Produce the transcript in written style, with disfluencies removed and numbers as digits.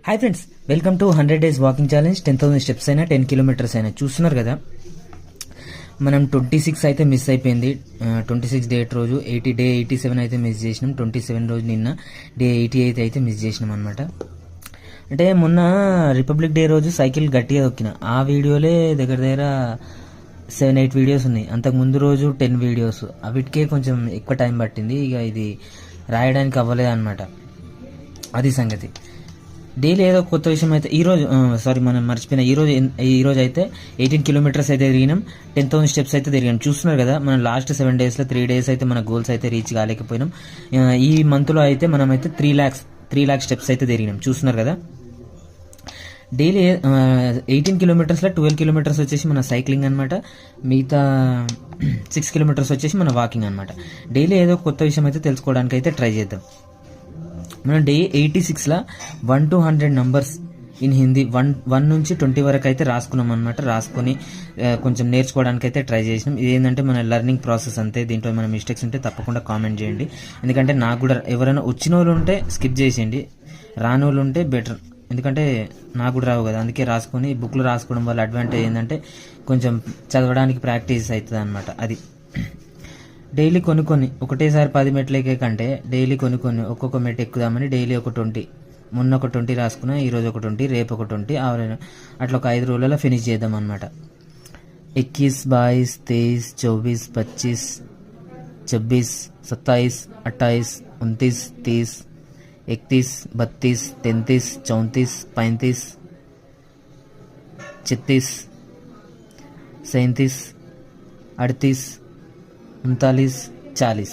Hi friends, welcome to 100 days walking challenge. 10,000 steps అయినా 10 kilometres అయినా చూస్తున్నారు కదా. మనం 26 అయితే మిస్ అయిపోయింది. 26 డేట్ రోజు డే 87 అయితే మిస్ చేసినాం. 27 రోజు నిన్న డే 88 అయితే మిస్ చేసినాం అనమాట. అంటే మొన్న రిపబ్లిక్ డే రోజు సైకిల్ గట్టిగా దొక్కిన ఆ వీడియోలే దగ్గర 7-8 వీడియోస్ ఉన్నాయి. అంతకు ముందు రోజు 10 వీడియోస్, అవిటికే కొంచెం ఎక్కువ టైం పట్టింది. ఇక ఇది రాయడానికి అవ్వలేదు అనమాట. అది సంగతి. డైలీ ఏదో కొత్త విషయం అయితే మనం మర్చిపోయిన ఈరోజు అయితే 18 కిలోమీటర్స్ అయితే తిరిగినాం. 10,000 స్టెప్స్ అయితే తిరిగాం. చూస్తున్నారు కదా, మనం లాస్ట్ 7 డేస్లో 3 డేస్ అయితే మన గోల్స్ అయితే రీచ్ కాలేకపోయినాం. ఈ మంత్లో అయితే మనం అయితే 3 లాక్ స్టెప్స్ అయితే తిరిగినాం. చూస్తున్నారు కదా, డైలీ 18 కిలోమీటర్స్లో 12 కిలోమీటర్స్ వచ్చేసి మన సైక్లింగ్ అనమాట. మిగతా 6 కిలోమీటర్స్ వచ్చేసి మన వాకింగ్ అనమాట. డైలీ ఏదో కొత్త విషయం అయితే తెలుసుకోవడానికి అయితే ట్రై చేద్దాం. మనం డే 86లో 1 to 100 నంబర్స్ ఇన్ హిందీ 1 నుంచి 20 వరకు అయితే రాసుకున్నాం అనమాట. రాసుకొని కొంచెం నేర్చుకోవడానికి అయితే ట్రై చేసినాం. ఇదేంటంటే మన లెర్నింగ్ ప్రాసెస్ అంతే. దీంట్లో మన మిస్టేక్స్ ఉంటే తప్పకుండా కామెంట్ చేయండి. ఎందుకంటే నాకు కూడా ఎవరైనా వచ్చిన వాళ్ళు ఉంటే స్కిప్ చేసేయండి, రాని వాళ్ళు ఉంటే బెటర్. ఎందుకంటే నాకు కూడా రావు కదా, అందుకే రాసుకొని బుక్లో రాసుకోవడం వల్ల అడ్వాంటేజ్ ఏంటంటే కొంచెం చదవడానికి ప్రాక్టీస్ అవుతుంది అనమాట. అది డైలీ కొన్ని ఒకటేసారి 10 మెట్లు ఎక్కే కంటే డైలీ కొన్ని ఒక్కొక్క మెట్ ఎక్కుదామని డైలీ ఒక 20, మొన్న ఒక 20 రాసుకున్నా, ఈరోజు ఒక 20, రేపు ఒక 20, అట్లా ఒక 5 రోజులలో ఫినిష్ చేద్దాం అనమాట. 21, 22, 23, 24, 25, 26, 27, 28, 29, 30, 31, 32, 33, 34, 35, 36, 37, 38, 39, 40.